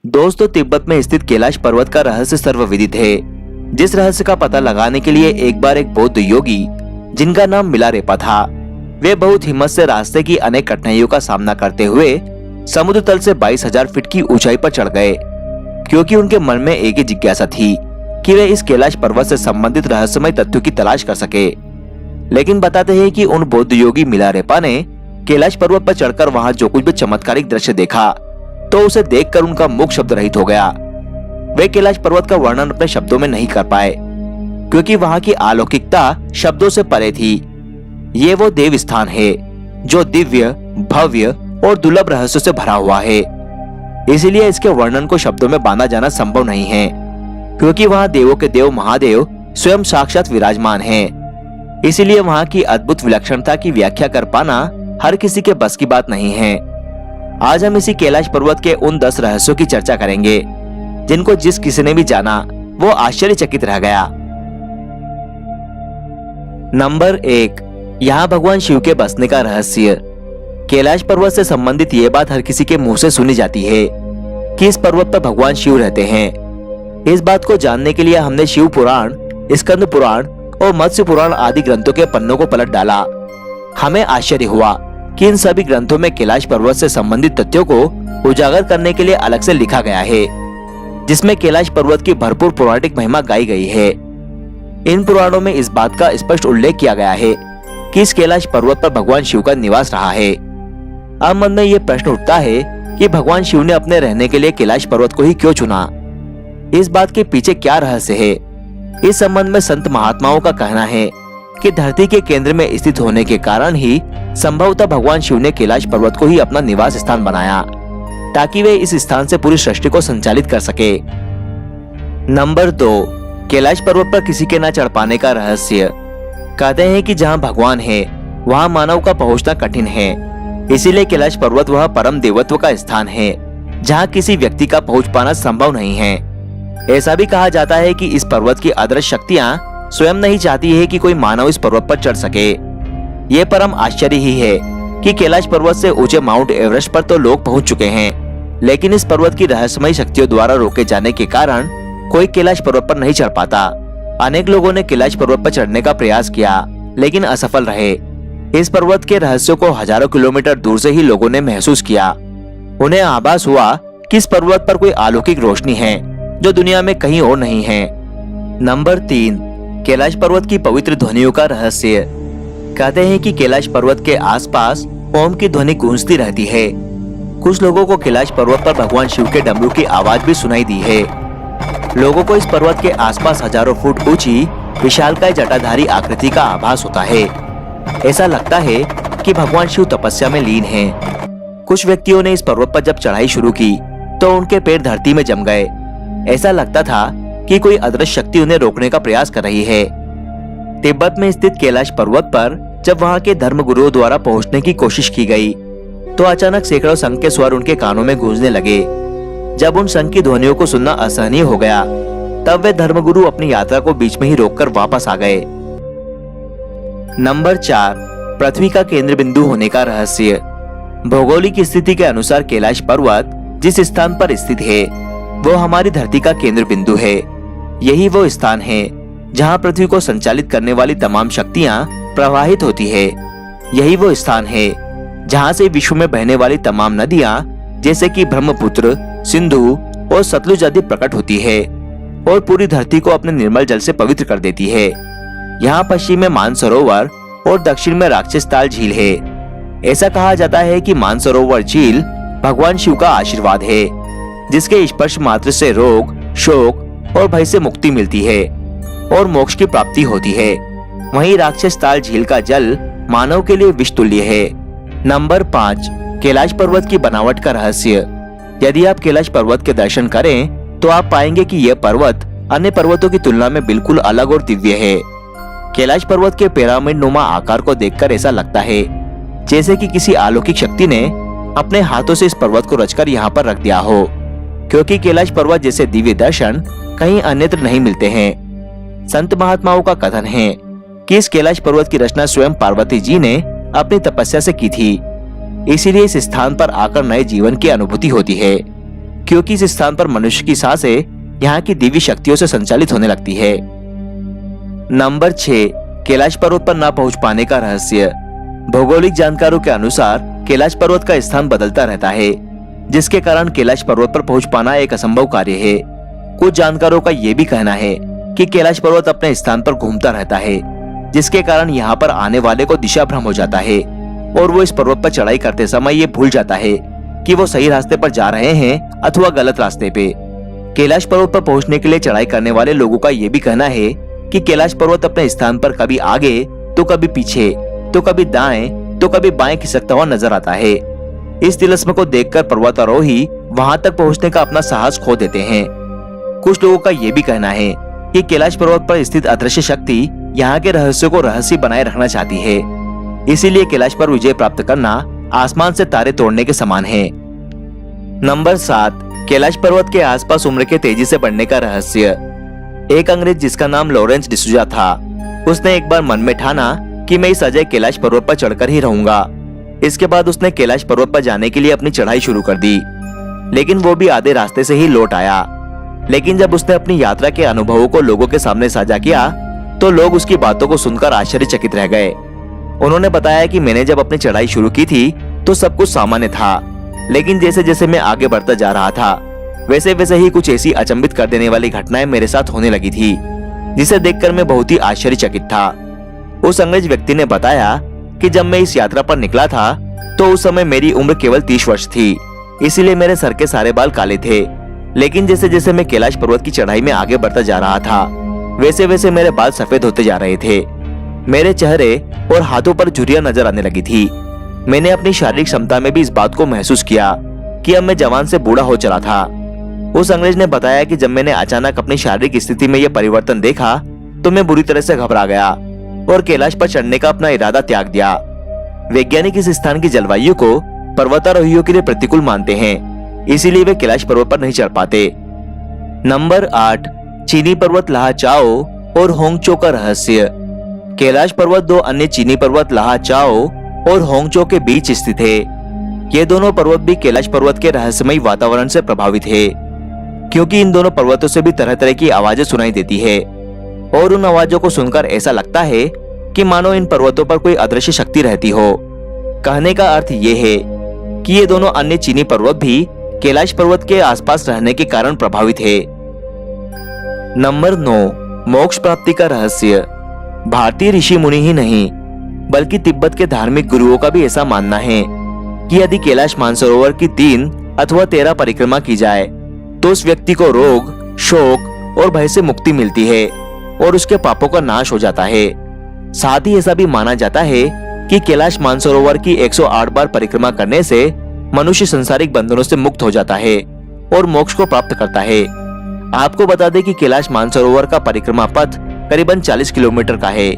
दोस्तों, तिब्बत में स्थित कैलाश पर्वत का रहस्य सर्वविदित है, जिस रहस्य का पता लगाने के लिए एक बार एक बौद्ध योगी जिनका नाम मिलारेपा था, वे बहुत हिम्मत से रास्ते की अनेक कठिनाइयों का सामना करते हुए समुद्र तल से 22,000 फीट की ऊंचाई पर चढ़ गए, क्योंकि उनके मन में एक ही जिज्ञासा थी कि वे इस कैलाश पर्वत से संबंधित रहस्यमय तथ्यों की तलाश कर सके। लेकिन बताते हैं कि उन बौद्ध योगी मिलारेपा ने कैलाश पर्वत पर चढ़कर वहां जो कुछ भी चमत्कारिक दृश्य देखा, तो उसे देखकर उनका मुख शब्द रहित हो गया। वे कैलाश पर्वत का वर्णन अपने शब्दों में नहीं कर पाए, क्योंकि वहां की अलौकिकता शब्दों से परे थी। ये वो देव स्थान है जो दिव्य, भव्य और दुर्लभ रहस्यों से भरा हुआ है। इसीलिए इसके वर्णन को शब्दों में बांधा जाना संभव नहीं है, क्योंकि वहां देवों के देव महादेव स्वयं साक्षात विराजमान हैं। इसीलिए वहां की अद्भुत विलक्षणता की व्याख्या कर पाना हर किसी के बस की बात नहीं है। आज हम इसी कैलाश पर्वत के उन 10 रहस्यों की चर्चा करेंगे, जिनको जिस किसी ने भी जाना वो आश्चर्यचकित रह गया। नंबर 1, यहाँ भगवान शिव के बसने का रहस्य। कैलाश पर्वत से संबंधित ये बात हर किसी के मुंह से सुनी जाती है कि इस पर्वत पर भगवान शिव रहते हैं। इस बात को जानने के लिए हमने शिव पुराण, स्कंद पुराण और मत्स्य पुराण आदि ग्रंथों के पन्नों को पलट डाला। हमें आश्चर्य हुआ कि इन सभी ग्रंथों में कैलाश पर्वत से संबंधित तथ्यों को उजागर करने के लिए अलग से लिखा गया है, जिसमें कैलाश पर्वत की भरपूर पौराणिक महिमा गाई गई है। इन पुराणों में इस बात का स्पष्ट उल्लेख किया गया है कि इस कैलाश पर्वत पर भगवान शिव का निवास रहा है। अब मन में ये प्रश्न उठता है कि भगवान शिव ने अपने रहने के लिए कैलाश पर्वत को ही क्यों चुना? इस बात के पीछे क्या रहस्य है? इस संबंध में संत महात्माओं का कहना है कि धरती के केंद्र में स्थित होने के कारण ही संभवतः भगवान शिव ने कैलाश पर्वत को ही अपना निवास स्थान बनाया, ताकि वे इस स्थान से पूरी सृष्टि को संचालित कर सके। नंबर 2, कैलाश पर्वत पर किसी के न चढ़ पाने का रहस्य। कहते हैं कि जहां भगवान है वहां मानव का पहुंचना कठिन है। इसीलिए कैलाश पर्वत वह परम देवत्व का स्थान है जहां किसी व्यक्ति का पहुंच पाना संभव नहीं है। ऐसा भी कहा जाता है कि इस पर्वत की अदृश्य शक्तियां स्वयं नहीं चाहती है कि कोई मानव इस पर्वत पर चढ़ सके। ये परम आश्चर्य ही है कि कैलाश पर्वत से ऊंचे माउंट एवरेस्ट पर तो लोग पहुंच चुके हैं, लेकिन इस पर्वत की रहस्यमय शक्तियों द्वारा रोके जाने के कारण कोई कैलाश पर्वत पर नहीं चढ़ पाता। अनेक लोगों ने कैलाश पर्वत पर चढ़ने का प्रयास किया, लेकिन असफल रहे। इस पर्वत के रहस्यों को हजारों किलोमीटर दूर से ही लोगों ने महसूस किया। उन्हें आभास हुआ कि इस पर्वत पर कोई अलौकिक रोशनी है जो दुनिया में कहीं और नहीं है। नंबर 3, कैलाश पर्वत की पवित्र ध्वनियों का रहस्य। कहते हैं कि कैलाश पर्वत के आसपास ओम की ध्वनि गूंजती रहती है। कुछ लोगों को कैलाश पर्वत पर भगवान शिव के डमरू की आवाज भी सुनाई दी है। लोगों को इस पर्वत के आसपास हजारों फुट ऊंची विशालकाय जटाधारी आकृति का आभास होता है। ऐसा लगता है कि भगवान शिव तपस्या में लीन हैं। कुछ व्यक्तियों ने इस पर्वत पर जब चढ़ाई शुरू की तो उनके पैर धरती में जम गए। ऐसा लगता था कि कोई अदृश्य शक्ति उन्हें रोकने का प्रयास कर रही है। तिब्बत में स्थित कैलाश पर्वत पर जब वहां के धर्मगुरुओं द्वारा पहुंचने की कोशिश की गई, तो अचानक सैकड़ों शंख के स्वर उनके कानों में गूंजने लगे। जब उन शंख की ध्वनियों को सुनना असहनीय हो गया, तब वे धर्मगुरु अपनी यात्रा को बीच में ही रोककर वापस आ गए। नंबर 4, पृथ्वी का केंद्र बिंदु होने का रहस्य। भौगोलिक स्थिति के अनुसार कैलाश पर्वत जिस स्थान पर स्थित है वो हमारी धरती का केंद्र बिंदु है। यही वो स्थान है जहां पृथ्वी को संचालित करने वाली तमाम शक्तियां प्रवाहित होती है। यही वो स्थान है जहां से विश्व में बहने वाली तमाम नदियां जैसे कि ब्रह्मपुत्र, सिंधु और सतलुज आदि प्रकट होती है और पूरी धरती को अपने निर्मल जल से पवित्र कर देती है। यहाँ पश्चिम में मानसरोवर और दक्षिण में राक्षस ताल झील है। ऐसा कहा जाता है कि मानसरोवर झील भगवान शिव का आशीर्वाद है, जिसके स्पर्श मात्र से रोग, शोक और भय से मुक्ति मिलती है और मोक्ष की प्राप्ति होती है। वहीं राक्षस ताल झील का जल मानव के लिए विष तुल्य है। नंबर 5, कैलाश पर्वत की बनावट का रहस्य। यदि आप कैलाश पर्वत के दर्शन करें तो आप पाएंगे कि यह पर्वत अन्य पर्वतों की तुलना में बिल्कुल अलग और दिव्य है। कैलाश पर्वत के पिरामिड नुमा आकार को देखकर ऐसा लगता है जैसे कि किसी अलौकिक शक्ति ने अपने हाथों से इस पर्वत को रचकर यहाँ पर रख दिया हो, क्योंकि कैलाश पर्वत जैसे दिव्य दर्शन कहीं अन्यत्र नहीं मिलते हैं। संत महात्माओं का कथन है कि इस कैलाश पर्वत की रचना स्वयं पार्वती जी ने अपनी तपस्या से की थी। इसीलिए इस स्थान पर आकर नए जीवन की अनुभूति होती है। क्योंकि इस स्थान पर मनुष्य की सांसें यहाँ की दिव्य शक्तियों से संचालित होने लगती है। नंबर 6, कैलाश पर्वत पर ना पहुंच पाने का रहस्य। भौगोलिक जानकारों के अनुसार कैलाश पर्वत का स्थान बदलता रहता है, जिसके कारण कैलाश पर्वत पर पहुंच पाना एक असंभव कार्य है। कुछ जानकारों का यह भी कहना है कि कैलाश पर्वत अपने स्थान पर घूमता रहता है, जिसके कारण यहाँ पर आने वाले को दिशा भ्रम हो जाता है और वो इस पर्वत पर चढ़ाई करते समय ये भूल जाता है कि वो सही रास्ते पर जा रहे हैं अथवा गलत रास्ते पे। कैलाश पर्वत पर पहुंचने के लिए चढ़ाई करने वाले लोगों का ये भी कहना है कि कैलाश पर्वत अपने स्थान पर कभी आगे तो कभी पीछे तो कभी दाएं तो कभी बाएं खिसकता हुआ नजर आता है। इस तिलिस्म को देखकर पर्वतारोही वहां तक पहुंचने का अपना साहस खो देते हैं। कुछ लोगों का ये भी कहना है कि कैलाश पर्वत पर स्थित अदृश्य शक्ति यहाँ के रहस्य को रहस्य बनाए रखना चाहती है, इसीलिए कैलाश पर विजय प्राप्त करना आसमान से तारे तोड़ने के समान है। नंबर 7, कैलाश पर्वत के आसपास उम्र के तेजी से बढ़ने का रहस्य। एक अंग्रेज जिसका नाम लॉरेंस डिसूजा था, उसने एक बार मन में ठाना कि मैं इस अजय कैलाश पर्वत पर चढ़कर ही रहूंगा। इसके बाद उसने कैलाश पर्वत पर जाने के लिए अपनी चढ़ाई शुरू कर दी, लेकिन वो भी आधे रास्ते से ही लौट आया। लेकिन जब उसने अपनी यात्रा के अनुभवों को लोगों के सामने साझा किया तो लोग उसकी बातों को सुनकर आश्चर्यचकित रह गए। उन्होंने बताया कि मैंने जब अपनी चढ़ाई शुरू की थी तो सब कुछ सामान्य था, लेकिन जैसे जैसे मैं आगे बढ़ता जा रहा था वैसे वैसे ही कुछ ऐसी अचंभित कर देने वाली घटनाएं मेरे साथ होने लगी थी, जिसे देखकर मैं बहुत ही आश्चर्यचकित था। उस अंग्रेज व्यक्ति ने बताया कि जब मैं इस यात्रा पर निकला था तो उस समय मेरी उम्र केवल 30 वर्ष थी, इसीलिए मेरे सर के सारे बाल काले थे। लेकिन जैसे जैसे मैं कैलाश पर्वत की चढ़ाई में आगे बढ़ता जा रहा था वैसे वैसे मेरे बाल सफेद होते जा रहे थे। मेरे चेहरे और हाथों पर झुर्रियां नजर आने लगी थी। मैंने अपनी शारीरिक क्षमता में भी इस बात को महसूस किया कि अब मैं जवान से बूढ़ा हो चला था। उस अंग्रेज ने बताया कि जब मैंने अचानक अपनी शारीरिक स्थिति में यह परिवर्तन देखा तो मैं बुरी तरह से घबरा गया और कैलाश पर चढ़ने का अपना इरादा त्याग दिया। वैज्ञानिक इस स्थान की जलवायु को पर्वतारोहियों के लिए प्रतिकूल मानते हैं, इसीलिए वे कैलाश पर्वत पर नहीं चढ़ पाते। नंबर 8, चीनी पर्वत लाहा चाओ और होंगचो का रहस्य। कैलाश पर्वत 2 अन्य चीनी पर्वत लाहा चाओ और होंगचो के बीच स्थित है। ये दोनों पर्वत भी कैलाश पर्वत के रहस्यमयी वातावरण से प्रभावित है, क्योंकि इन दोनों पर्वतों से भी तरह तरह की आवाजें सुनाई देती है और उन आवाजों को सुनकर ऐसा लगता है कि मानो इन पर्वतों पर कोई अदृश्य शक्ति रहती हो। कहने का अर्थ ये है कि ये दोनों अन्य चीनी पर्वत भी कैलाश पर्वत के आसपास रहने के कारण प्रभावित है। नंबर 9, मोक्ष प्राप्ति का रहस्य। भारतीय ऋषि मुनि ही नहीं बल्कि तिब्बत के धार्मिक गुरुओं का भी ऐसा मानना है कि यदि कैलाश मानसरोवर की 3 अथवा 13 परिक्रमा की जाए तो उस व्यक्ति को रोग, शोक और भय से मुक्ति मिलती है और उसके पापों का नाश हो जाता है। साथ ही ऐसा भी माना जाता है कि कैलाश मानसरोवर की 108 बार परिक्रमा करने से मनुष्य संसारिक बंधनों से मुक्त हो जाता है और मोक्ष को प्राप्त करता है। आपको बता दें कि कैलाश मानसरोवर का परिक्रमा पथ करीबन 40 किलोमीटर का है।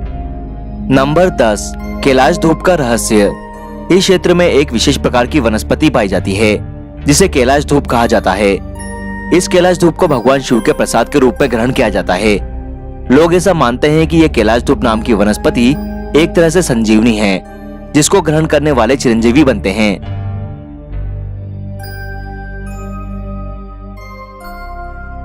नंबर 10, कैलाश धूप का रहस्य। इस क्षेत्र में एक विशेष प्रकार की वनस्पति पाई जाती है जिसे कैलाश धूप कहा जाता है। इस कैलाश धूप को भगवान शिव के प्रसाद के रूप में ग्रहण किया जाता है। लोग ऐसा मानते हैं कि यह कैलाश धूप नाम की वनस्पति एक तरह से संजीवनी है, जिसको ग्रहण करने वाले चिरंजीवी बनते हैं।